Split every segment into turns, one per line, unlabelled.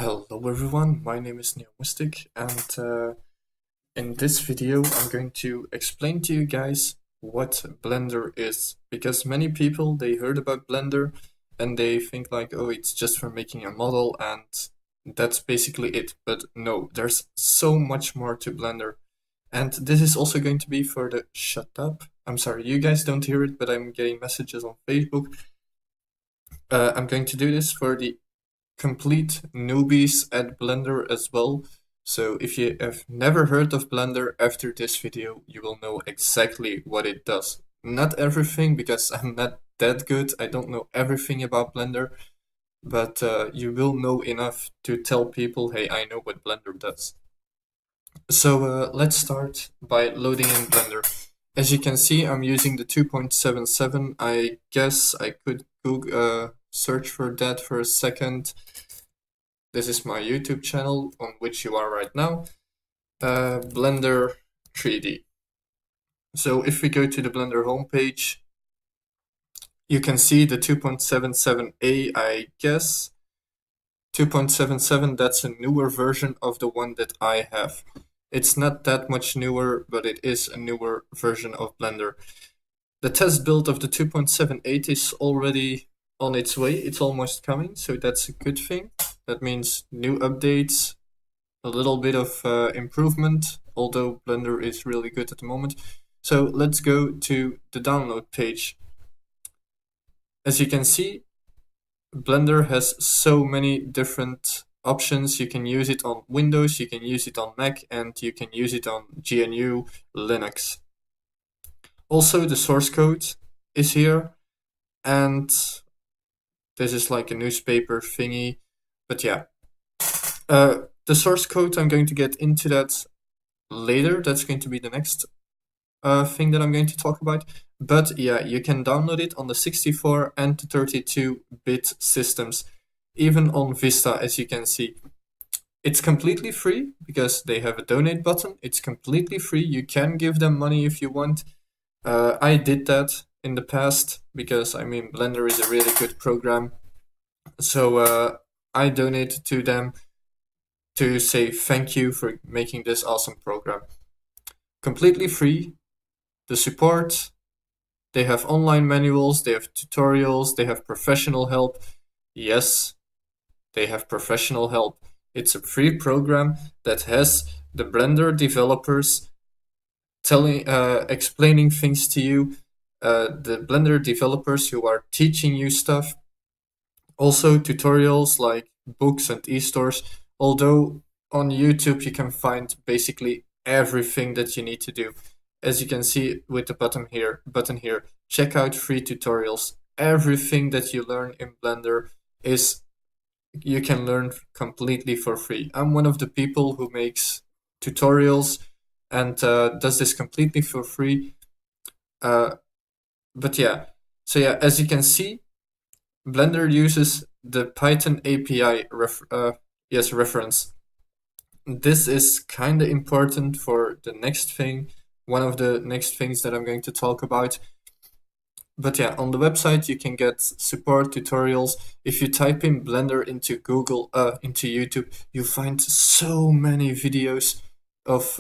Hello everyone, my name is Neomystic, and in this video I'm going to explain to you guys what Blender is, because many people, they heard about Blender and they think like, oh, it's just for making a model and that's basically it. But no, there's so much more to Blender. And this is also going to be for the shut up. I'm sorry, you guys don't hear it, but I'm getting messages on Facebook. I'm going to do this for the complete newbies at Blender as well. So if you have never heard of Blender, after this video you will know exactly what it does. Not everything, because I'm not that good, I don't know everything about Blender, but you will know enough to tell people, hey, I know what Blender does. So let's start by loading in Blender. As you can see, I'm using the 2.77. I guess I could Google, search for that for a second. This is my YouTube channel on which you are right now, Blender 3D. So if we go to the Blender homepage, you can see the 2.77a, I guess. 2.77, that's a newer version of the one that I have. It's not that much newer, but it is a newer version of Blender. The test build of the 2.78 is already on its way. It's almost coming, so that's a good thing. That means new updates, a little bit of improvement, although Blender is really good at the moment. So let's go to the download page. As you can see, Blender has so many different options. You can use it on Windows, you can use it on Mac, and you can use it on GNU Linux. Also, the source code is here, and this is like a newspaper thingy, but yeah. The source code, I'm going to get into that later. That's going to be the next thing that I'm going to talk about. But yeah, you can download it on the 64 and 32-bit systems, even on Vista, as you can see. It's completely free because they have a donate button. It's completely free. You can give them money if you want. I did that in the past because, I mean, Blender is a really good program. So I donated to them to say thank you for making this awesome program. Completely free. The support, they have online manuals, they have tutorials, they have professional help. Yes, they have professional help. It's a free program that has the Blender developers explaining things to you, the Blender developers who are teaching you stuff. Also tutorials like books and e-stores, although on YouTube you can find basically everything that you need to do. As you can see with the button here, check out free tutorials. Everything that you learn in Blender you can learn completely for free. I'm one of the people who makes tutorials and does this completely for free. But yeah, so yeah, as you can see, Blender uses the Python API reference. This is kind of important for the next thing, one of the next things that I'm going to talk about. But yeah, on the website you can get support tutorials. If you type in Blender into Google, into YouTube, you find so many videos of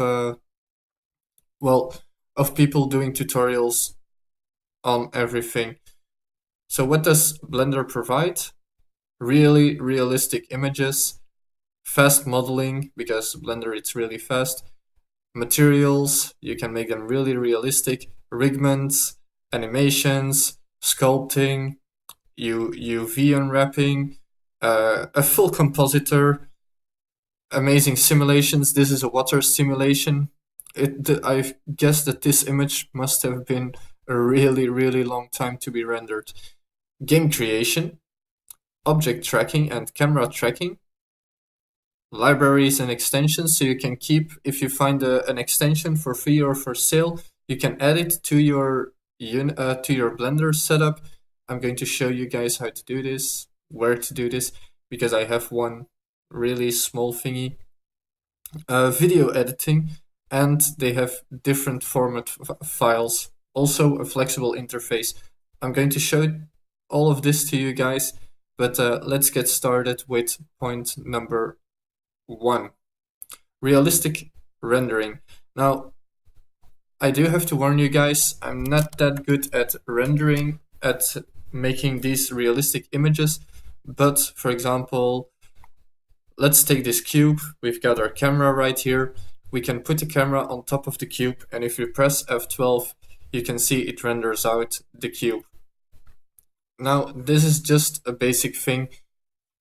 people doing tutorials on everything. So what does Blender provide? Really realistic images, fast modeling, because Blender it's really fast, materials, you can make them really realistic, rigments, animations, sculpting, UV unwrapping, a full compositor, amazing simulations. This is a water simulation. I guess that this image must have been a really, really long time to be rendered. Game creation, object tracking and camera tracking, libraries and extensions, so you can keep, if you find an extension for free or for sale, you can add it to your Blender setup. I'm going to show you guys how to do this, where to do this, because I have one really small thingy. Video editing, and they have different format files, also a flexible interface. I'm going to show all of this to you guys, But let's get started with point number 1. Realistic rendering. Now, I do have to warn you guys, I'm not that good at rendering, at making these realistic images, but for example, let's take this cube. We've got our camera right here. We can put the camera on top of the cube, and if you press F12, you can see it renders out the cube. Now, this is just a basic thing.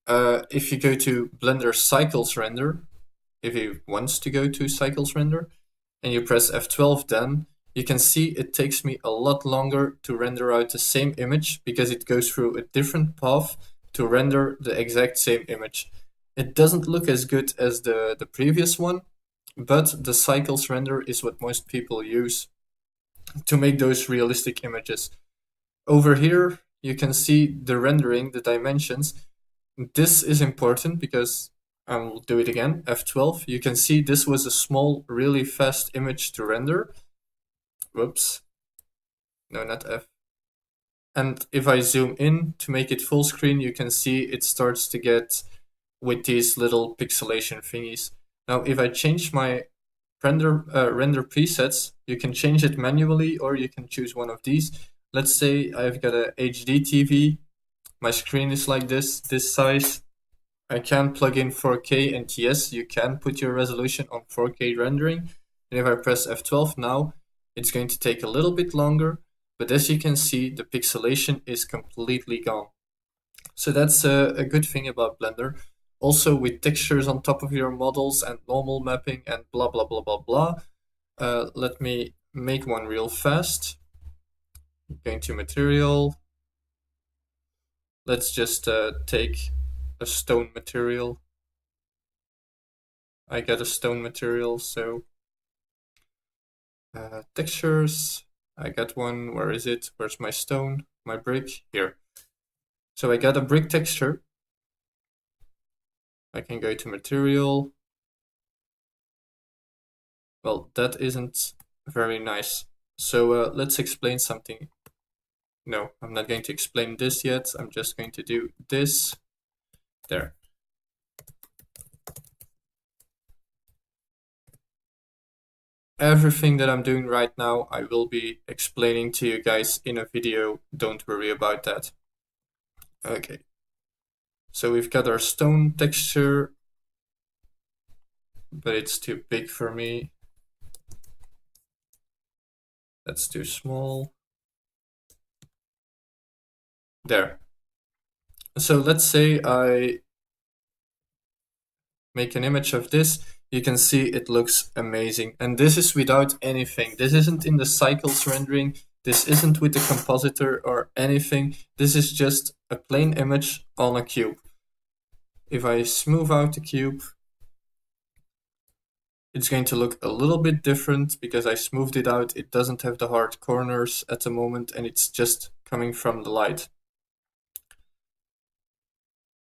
If you go to Blender Cycles Render, if you want to go to Cycles Render, and you press F12 then, you can see it takes me a lot longer to render out the same image because it goes through a different path to render the exact same image. It doesn't look as good as the previous one, but the Cycles Render is what most people use to make those realistic images. Over here, you can see the rendering, the dimensions. This is important because I'll do it again, F12. You can see this was a small, really fast image to render. Whoops. No, not F. And if I zoom in to make it full screen, you can see it starts to get with these little pixelation thingies. Now, if I change my render presets, you can change it manually or you can choose one of these. Let's say I've got a HD TV. My screen is like this size. I can plug in 4K, and yes, you can put your resolution on 4K rendering. And if I press F12 now, it's going to take a little bit longer, but as you can see, the pixelation is completely gone. So that's a good thing about Blender. Also, with textures on top of your models and normal mapping and blah, blah, blah, blah, blah. Let me make one real fast. Going to material. Let's just take a stone material. I got a stone material, so textures. I got one. Where is it? Where's my stone? My brick? Here. So I got a brick texture. I can go to material. Well, that isn't very nice. So let's explain something. No, I'm not going to explain this yet. I'm just going to do this. There. Everything that I'm doing right now, I will be explaining to you guys in a video. Don't worry about that. Okay. So we've got our stone texture, but it's too big for me. That's too small. There. So let's say I make an image of this. You can see it looks amazing. And this is without anything. This isn't in the cycles rendering. This isn't with the compositor or anything. This is just a plain image on a cube. If I smooth out the cube, it's going to look a little bit different because I smoothed it out. It doesn't have the hard corners at the moment, and it's just coming from the light.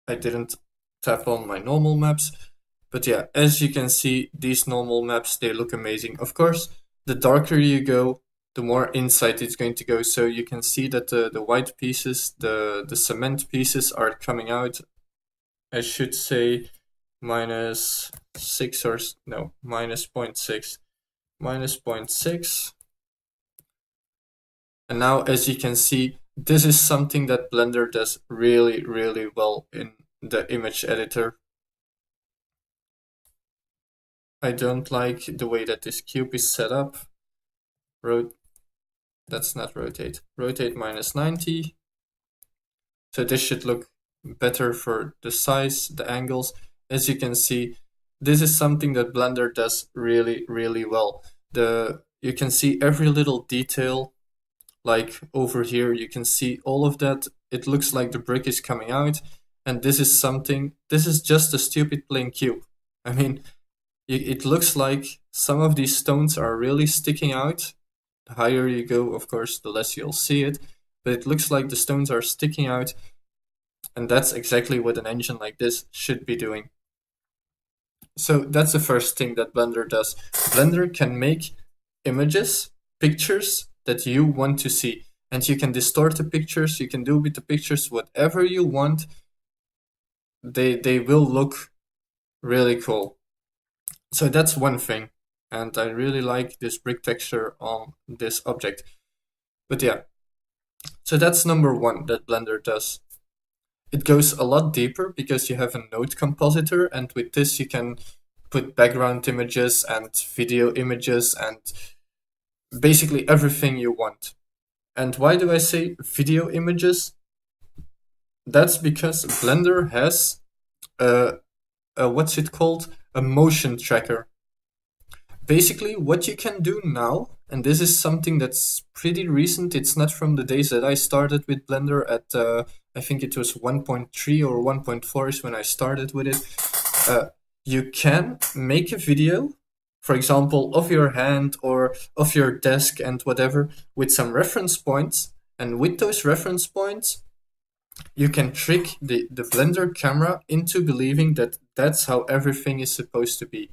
I didn't tap on my normal maps. But yeah, as you can see, these normal maps, they look amazing. Of course, the darker you go, the more insight it's going to go. So you can see that the white pieces, the cement pieces are coming out. I should say -6 or no, -0.6. -0.6. And now, as you can see, this is something that Blender does really, really well in the image editor. I don't like the way that this cube is set up. That's not rotate. Rotate -90. So this should look better for the size, the angles. As you can see, this is something that Blender does really, really well. You can see every little detail. Like over here, you can see all of that. It looks like the brick is coming out. And this is just a stupid plain cube. I mean, it looks like some of these stones are really sticking out. The higher you go, of course, the less you'll see it. But it looks like the stones are sticking out. And that's exactly what an engine like this should be doing. So that's the first thing that Blender does. Blender can make images, pictures that you want to see. And you can distort the pictures, you can do with the pictures whatever you want. they will look really cool. So that's one thing, and I really like this brick texture on this object. But yeah, so that's number one that Blender does. It goes a lot deeper because you have a node compositor, and with this you can put background images and video images and basically everything you want. And why do I say video images? That's because Blender has what's it called? A motion tracker. Basically, what you can do now, and this is something that's pretty recent, it's not from the days that I started with Blender at, I think it was 1.3 or 1.4 is when I started with it. You can make a video, for example, of your hand or of your desk and whatever, with some reference points. And with those reference points, you can trick the Blender camera into believing that that's how everything is supposed to be.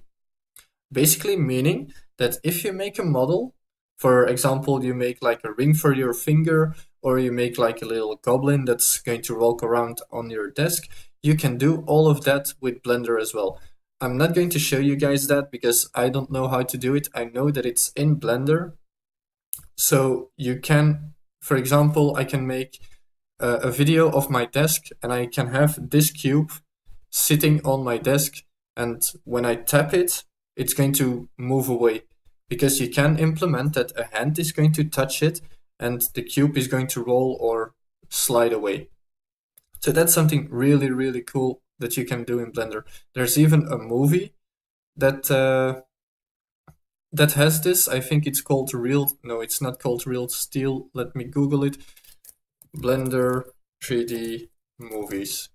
Basically meaning that if you make a model, for example, you make like a ring for your finger, or you make like a little goblin that's going to walk around on your desk, you can do all of that with Blender as well. I'm not going to show you guys that because I don't know how to do it. I know that it's in Blender. So you can, for example, I can make a video of my desk and I can have this cube sitting on my desk, and when I tap it, it's going to move away, because you can implement that a hand is going to touch it and the cube is going to roll or slide away. So that's something really, really cool that you can do in Blender. There's even a movie that that has this. I think it's called Real. No, it's not called Real Steel. Let me Google it. Blender 3D movies.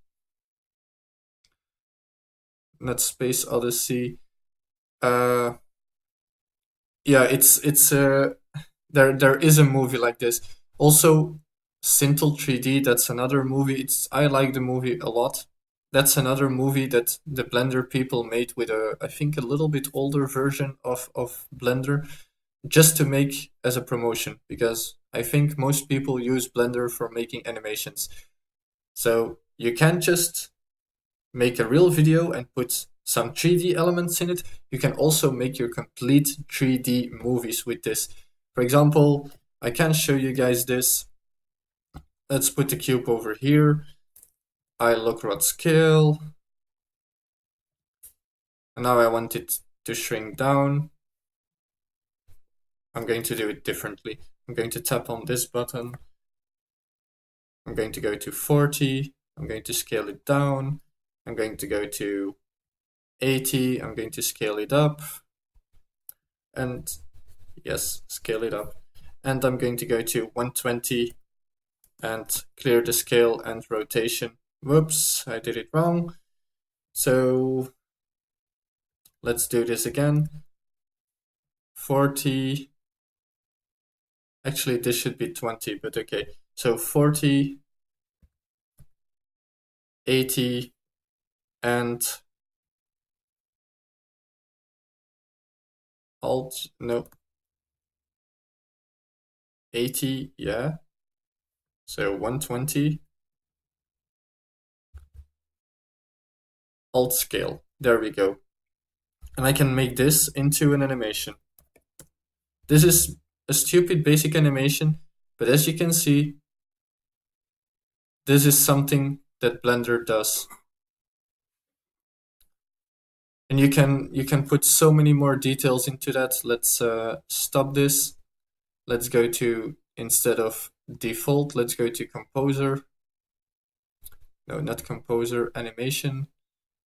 Not Space Odyssey. Yeah, it's there is a movie like this. Also, Sintel 3D. That's another movie. I like the movie a lot. That's another movie that the Blender people made with I think a little bit older version of Blender, just to make as a promotion, because I think most people use Blender for making animations. So you can't just make a real video and put some 3D elements in it. You can also make your complete 3D movies with this. For example, I can show you guys this. Let's put the cube over here. I look rod scale. And now I want it to shrink down. I'm going to do it differently. I'm going to tap on this button. I'm going to go to 40. I'm going to scale it down. I'm going to go to 80. I'm going to scale it up. And yes, scale it up. And I'm going to go to 120 and clear the scale and rotation. Whoops, I did it wrong. So let's do this again. 40. Actually, this should be 20, but okay. So 40, 80, and Alt, no. 80, yeah. So 120. Alt scale. There we go. And I can make this into an animation. This is a stupid basic animation, but as you can see, this is something that Blender does. And you can put so many more details into that. Let's stop this. Let's go to, instead of default, let's go to composer. No, not composer, animation.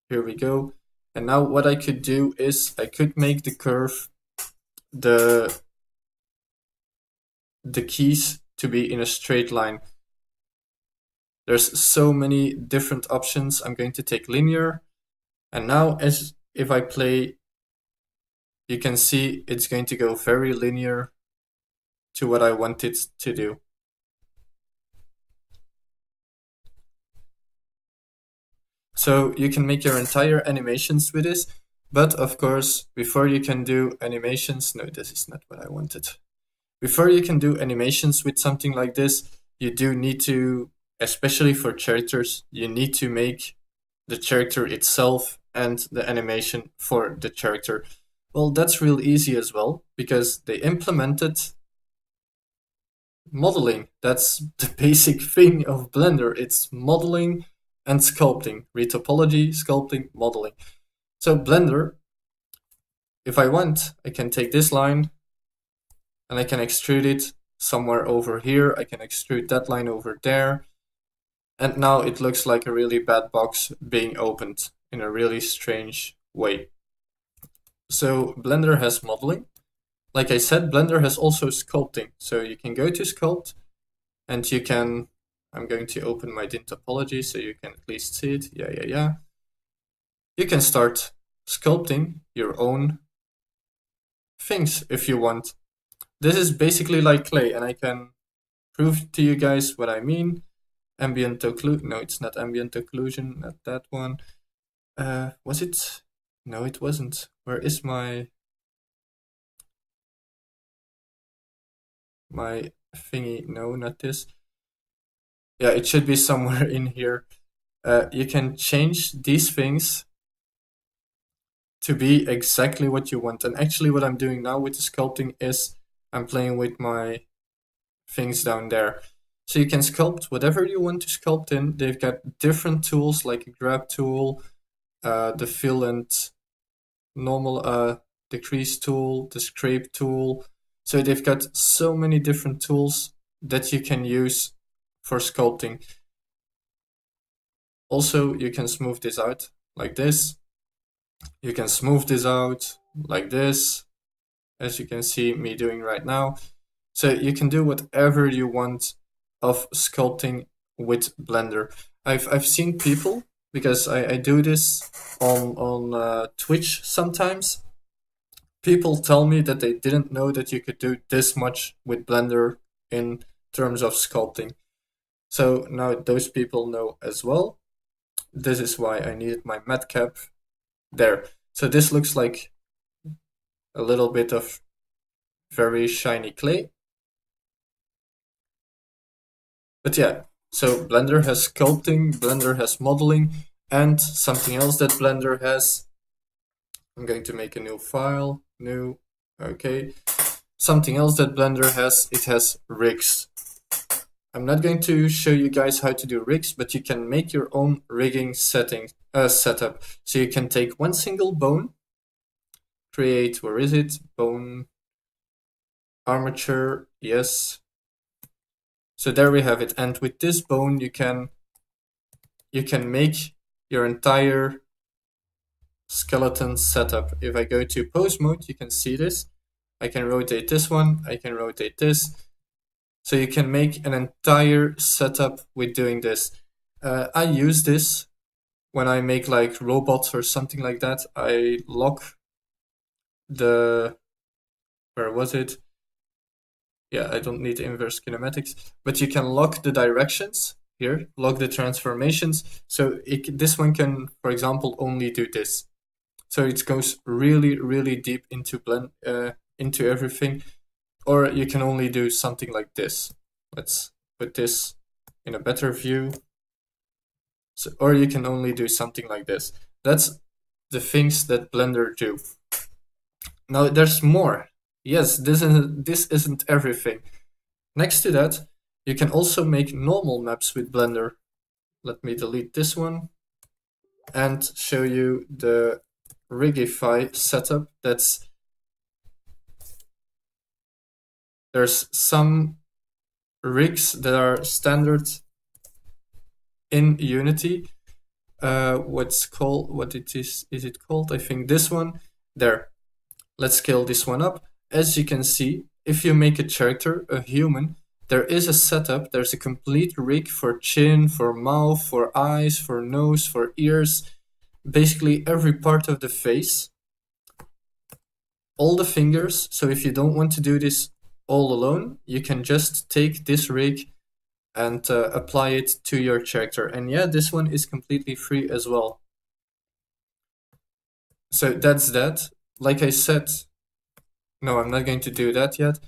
Here we go. And now what I could do is I could make the curve, the keys to be in a straight line. There's so many different options. I'm going to take linear. And now if I play, you can see it's going to go very linear to what I want it to do. So you can make your entire animations with this, but of course, before you can do animations, no, this is not what I wanted. Before you can do animations with something like this, you do need to, especially for characters, you need to make the character itself and the animation for the character. Well, that's real easy as well, because they implemented modeling. That's the basic thing of Blender. It's modeling and sculpting. Retopology, sculpting, modeling. So Blender, if I want, I can take this line and I can extrude it somewhere over here. I can extrude that line over there. And now it looks like a really bad box being opened in a really strange way. So Blender has modeling. Like I said, Blender has also sculpting. So you can go to sculpt and you can, I'm going to open my DIN topology so you can at least see it. Yeah. You can start sculpting your own things if you want. This is basically like clay, and I can prove to you guys what I mean. Ambient occlusion, no, it's not ambient occlusion, not that one. Was it? No, it wasn't. Where is my thingy? No, not this. Yeah, it should be somewhere in here. You can change these things to be exactly what you want. And actually what I'm doing now with the sculpting is I'm playing with my things down there. So you can sculpt whatever you want to sculpt in. They've got different tools like a grab tool, the fill and normal decrease tool, the scrape tool. So they've got so many different tools that you can use for sculpting. Also, you can smooth this out like this. You can smooth this out like this, as you can see me doing right now. So you can do whatever you want of sculpting with Blender. I've seen people, because I do this on Twitch sometimes. People tell me that they didn't know that you could do this much with Blender in terms of sculpting. So now those people know as well. This is why I needed my matte cap there. So this looks like a little bit of very shiny clay. But yeah, so Blender has sculpting, Blender has modeling, and something else that Blender has. I'm going to make a new file, new, okay. Something else that Blender has, it has rigs. I'm not going to show you guys how to do rigs, but you can make your own rigging setup. So you can take one single bone, create, where is it? Bone, armature, yes. So there we have it. And with this bone, you can make your entire skeleton setup. If I go to pose mode, you can see this. I can rotate this one, I can rotate this. So you can make an entire setup with doing this. I use this when I make like robots or something like that. I lock the, where was it? Yeah, I don't need inverse kinematics, but you can lock the directions here, lock the transformations. So this one can, for example, only do this. So it goes really, really deep into into everything. Or you can only do something like this. Let's put this in a better view. So, or you can only do something like this. That's the things that Blender do. Now there's more. Yes, this isn't everything. Next to that, you can also make normal maps with Blender. Let me delete this one and show you the Rigify setup. There's some rigs that are standard in Unity. What is it called? I think this one. There. Let's scale this one up. As you can see, if you make a character, a human, there is a setup. There's a complete rig for chin, for mouth, for eyes, for nose, for ears. Basically every part of the face. All the fingers. So if you don't want to do this all alone, you can just take this rig and apply it to your character. And yeah, this one is completely free as well. So that's that. Like I said, no, I'm not going to do that yet.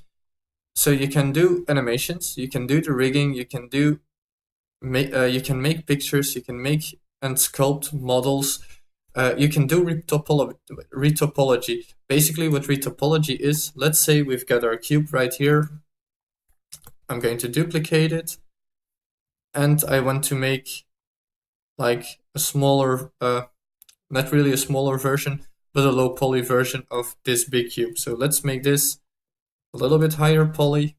So you can do animations, you can do the rigging, you can make pictures, you can make and sculpt models, you can do retopology. Basically, what retopology is, let's say we've got our cube right here. I'm going to duplicate it, and I want to make like a smaller, not really a smaller version, but a low poly version of this big cube. So let's make this a little bit higher poly.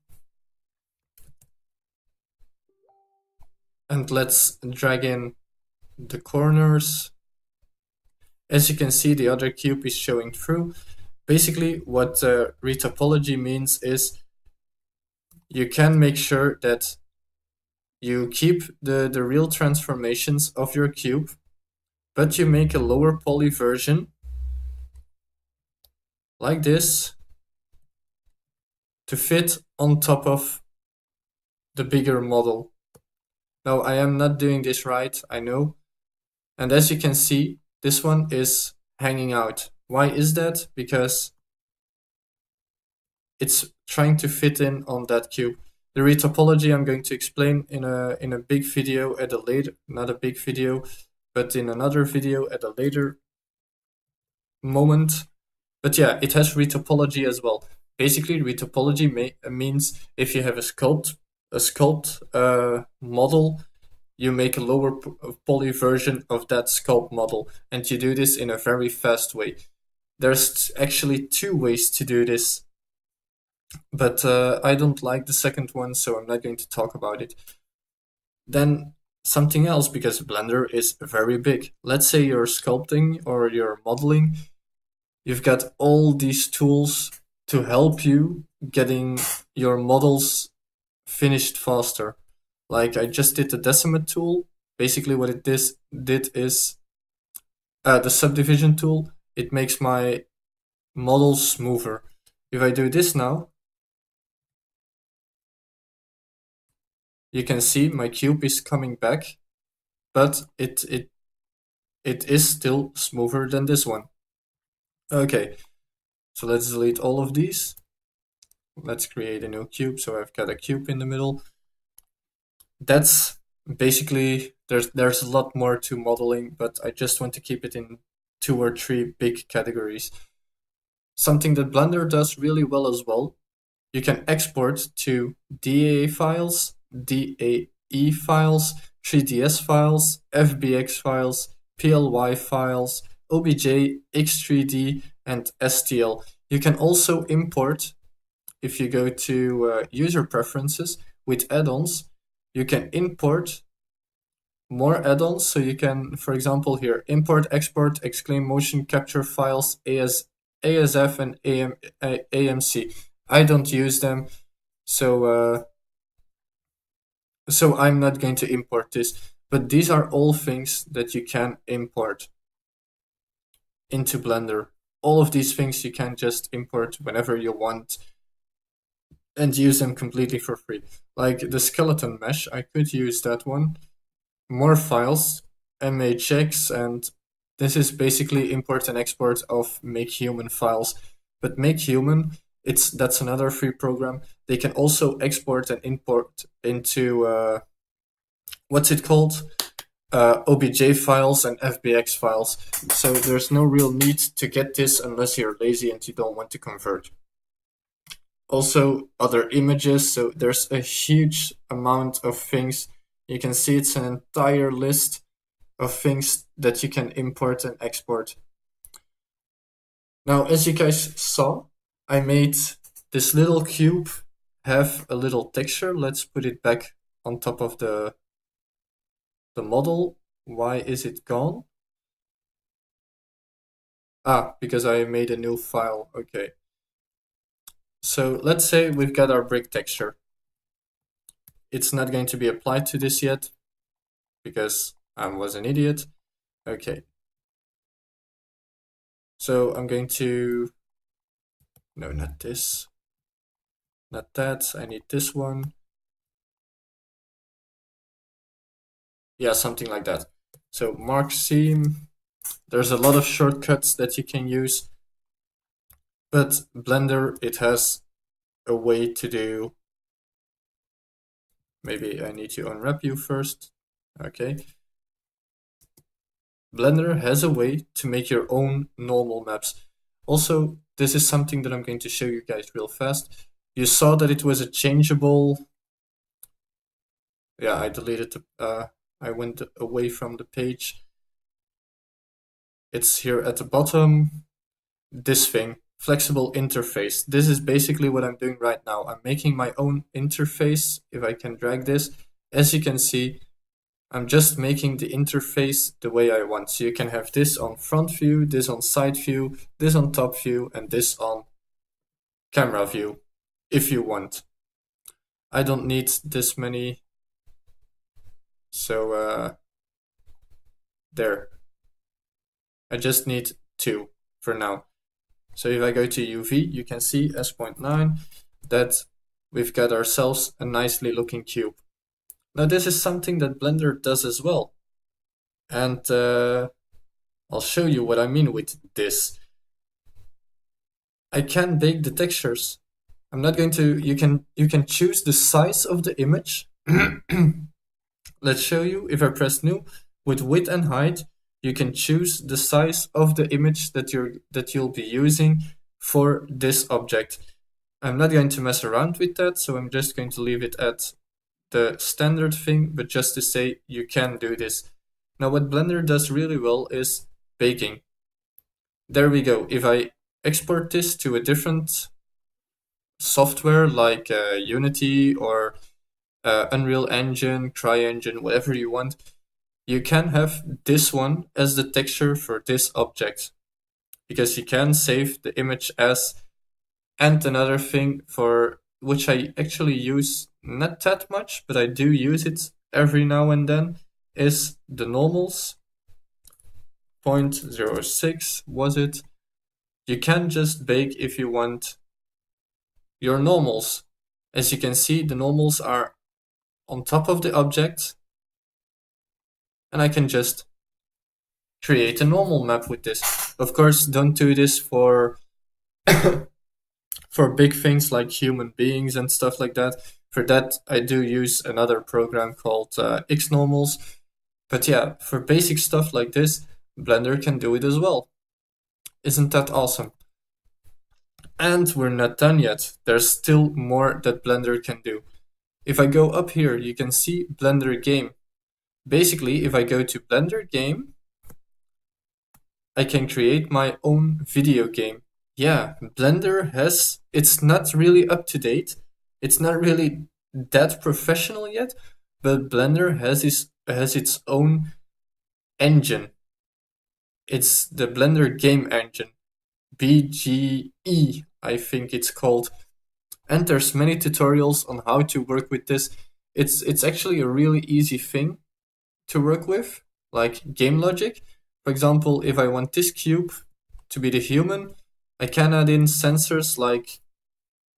And let's drag in the corners. As you can see, the other cube is showing through. Basically, what retopology means is you can make sure that you keep the real transformations of your cube, but you make a lower poly version like this to fit on top of the bigger model. Now, I am not doing this right, I know. And as you can see, this one is hanging out. Why is that? Because it's trying to fit in on that cube. The retopology I'm going to explain in a big video at a later, not a big video, but in another video at a later moment. But yeah, it has retopology as well. Basically, retopology means if you have a sculpt model, you make a lower poly version of that sculpt model, and you do this in a very fast way. There's actually two ways to do this, but I don't like the second one, so I'm not going to talk about it. Then something else, because Blender is very big. Let's say you're sculpting or you're modeling. You've got all these tools to help you getting your models finished faster. Like I just did the Decimate tool. Basically what it did is the subdivision tool. It makes my models smoother. If I do this now, you can see my cube is coming back, but it is still smoother than this one. Okay, so let's delete all of these. Let's create a new cube. So I've got a cube in the middle. That's basically, there's a lot more to modeling, but I just want to keep it in 2 or 3 big categories. Something that Blender does really well as well, you can export to DAE files, DAE files, 3ds files, FBX files, PLY files, OBJ, X3D, and STL. You can also import, if you go to user preferences with add-ons, you can import more add-ons. So you can, for example, here, import, export, exclaim motion capture files, ASF and AMC. I don't use them, so I'm not going to import this. But these are all things that you can import into Blender. All of these things you can just import whenever you want and use them completely for free. Like the skeleton mesh, I could use that one. More files, MHX, and this is basically import and export of MakeHuman files. But MakeHuman, that's another free program. They can also export and import into what's it called? OBJ files and FBX files. So there's no real need to get this unless you're lazy and you don't want to convert. Also, other images. So there's a huge amount of things. You can see it's an entire list of things that you can import and export. Now, as you guys saw, I made this little cube have a little texture. Let's put it back on top of the model. Why is it gone? Because I made a new file. Okay. So let's say we've got our brick texture. It's not going to be applied to this yet because I was an idiot. Okay. So I'm going to, no, not this, not that. I need this one. Yeah, something like that. So mark seam. There's a lot of shortcuts that you can use, but Blender, it has a way to do. Maybe I need to unwrap you first. Okay. Blender has a way to make your own normal maps. Also, this is something that I'm going to show you guys real fast. You saw that it was a changeable. Yeah, I deleted I went away from the page. It's here at the bottom. This thing, flexible interface. This is basically what I'm doing right now. I'm making my own interface. If I can drag this, as you can see, I'm just making the interface the way I want. So you can have this on front view, this on side view, this on top view, and this on camera view, if you want. I don't need this many. So there. I just need 2 for now. So if I go to UV, you can see S.9 that we've got ourselves a nicely looking cube. Now this is something that Blender does as well. And I'll show you what I mean with this. I can bake the textures. I'm not going to, you can choose the size of the image. Let's show you. If I press new, with width and height, you can choose the size of the image that you'll be using for this object. I'm not going to mess around with that, so I'm just going to leave it at the standard thing, but just to say you can do this. Now what Blender does really well is baking. There we go. If I export this to a different software like Unity or Unreal Engine, CryEngine, whatever you want, you can have this one as the texture for this object, because you can save the image as. And another thing for which I actually use not that much, but I do use it every now and then, is the normals. 0.06 was it? You can just bake if you want your normals. As you can see, the normals are on top of the object, and I can just create a normal map with this. Of course, don't do this for for big things like human beings and stuff like that. For that, I do use another program called Xnormals. But yeah, for basic stuff like this, Blender can do it as well. Isn't that awesome? And we're not done yet. There's still more that Blender can do. If I go up here, you can see Blender Game. Basically, if I go to Blender Game, I can create my own video game. Yeah, Blender has, it's not really up to date. It's not really that professional yet, but Blender has its own engine. It's the Blender Game Engine, BGE, I think it's called. And there's many tutorials on how to work with this. It's actually a really easy thing to work with, like game logic. For example, if I want this cube to be the human, I can add in sensors like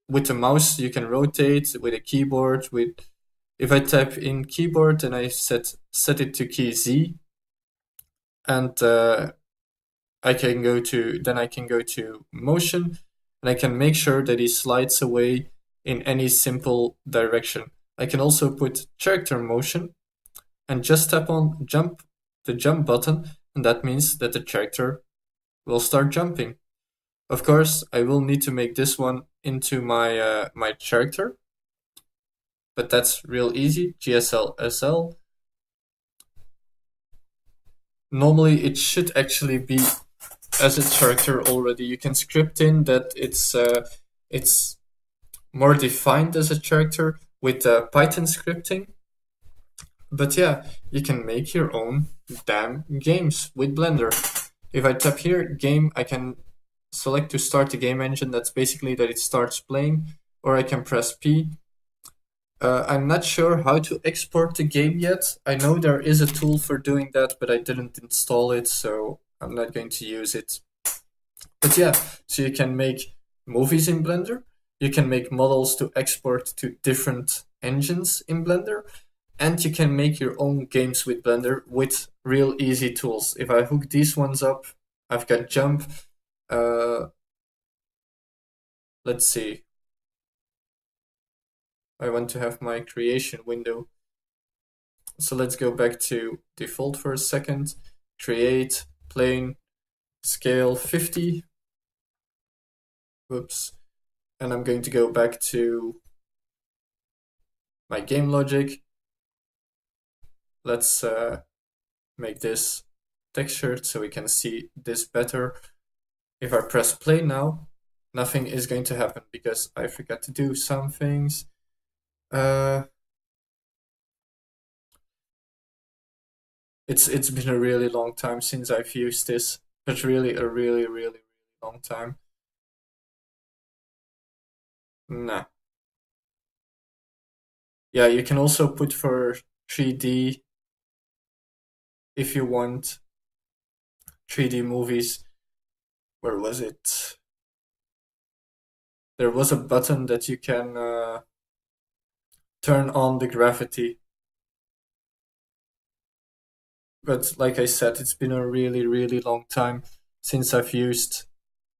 with the mouse you can rotate, with a keyboard, if I type in keyboard and I set it to key Z, and I can go to motion, and I can make sure that he slides away in any simple direction. I can also put character motion and just tap on the jump button, and that means that the character will start jumping. Of course, I will need to make this one into my my character, but that's real easy. GSL SL. Normally, it should actually be as a character already. You can script in that it's more defined as a character with Python scripting. But yeah, you can make your own damn games with Blender. If I tap here, game, I can select to start the game engine. That's basically that it starts playing, or I can press P. I'm not sure how to export the game yet. I know there is a tool for doing that, but I didn't install it, so I'm not going to use it. But yeah, so you can make movies in Blender. You can make models to export to different engines in Blender. And you can make your own games with Blender with real easy tools. If I hook these ones up, I've got jump. Let's see. I want to have my creation window. So let's go back to default for a second. create, plane, scale 50. Whoops. And I'm going to go back to my game logic. Let's make this textured so we can see this better. If I press play now, nothing is going to happen because I forgot to do some things. It's been a really long time since I've used this, but really a really long time. Nah. Yeah, you can also put for 3D if you want 3D movies. Where was it? There was a button that you can turn on the gravity. But like I said, it's been a really long time since I've used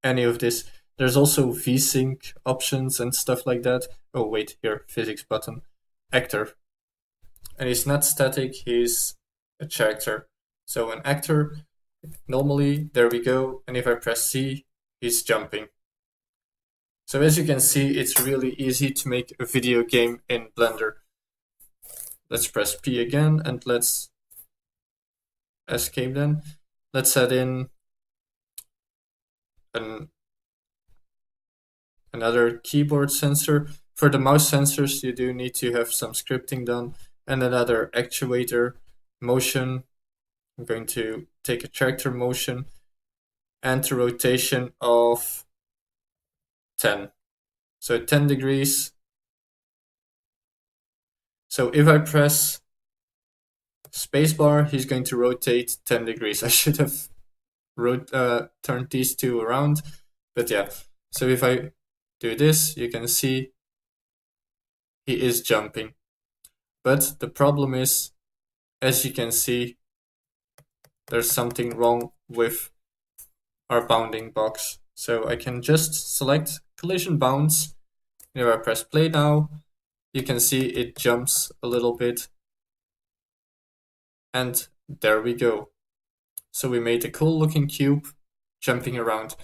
any of this. There's also VSync options and stuff like that. Oh wait, here, physics button. Actor. And he's not static, he's a character. So an actor, normally, there we go, and if I press C, he's jumping. So as you can see, it's really easy to make a video game in Blender. Let's press P again, and let's escape then. Let's add in another keyboard sensor. For the mouse sensors, you do need to have some scripting done, and another actuator, motion. I'm going to take a character motion and a rotation of 10. So 10 degrees. So if I press spacebar, he's going to rotate 10 degrees. I should have turned these two around, but yeah. So if I do this, you can see he is jumping. But the problem is, as you can see, there's something wrong with our bounding box. So I can just select collision bounds. If I press play now, you can see it jumps a little bit. And there we go. So we made a cool looking cube jumping around.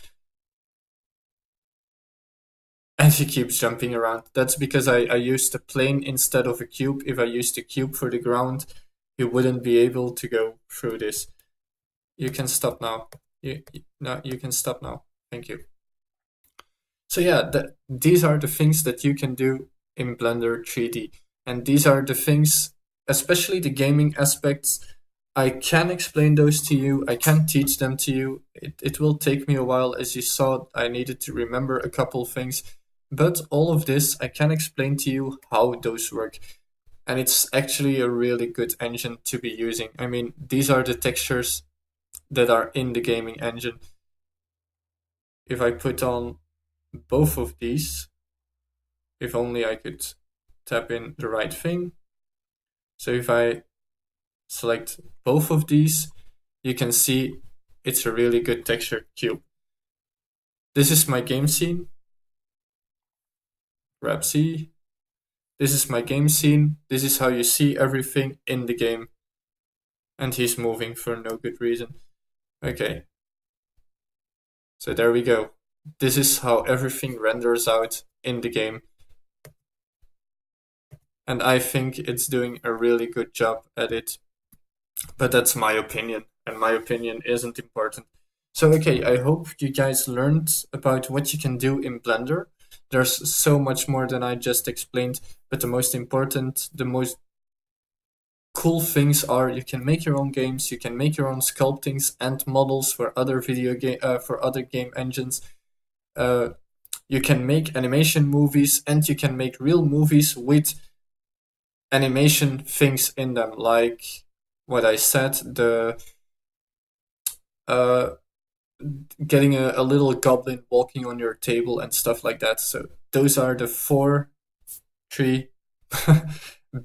And he keeps jumping around. That's because I used a plane instead of a cube. If I used a cube for the ground, you wouldn't be able to go through this. You can stop now. You can stop now. Thank you. So yeah, these are the things that you can do in Blender 3D. And these are the things, especially the gaming aspects, I can explain those to you. I can teach them to you. It will take me a while. As you saw, I needed to remember a couple things. But all of this, I can explain to you how those work. And it's actually a really good engine to be using. I mean, these are the textures that are in the gaming engine. If I put on both of these, if only I could tap in the right thing. So if I select both of these, you can see it's a really good textured cube. This is my game scene. Grab C. This is my game scene. This is how you see everything in the game. And he's moving for no good reason. Okay. So there we go. This is how everything renders out in the game. And I think it's doing a really good job at it. But that's my opinion, and my opinion isn't important. So okay, I hope you guys learned about what you can do in Blender. There's so much more than I just explained, but the most important, the most cool things are you can make your own games, you can make your own sculptings and models for other game engines. You can make animation movies, and you can make real movies with animation things in them, like what I said, the getting a little goblin walking on your table and stuff like that. So those are the three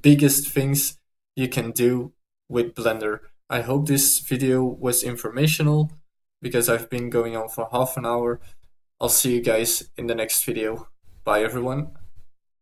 biggest things you can do with Blender. I hope this video was informational because I've been going on for half an hour. I'll see you guys in the next video. Bye everyone.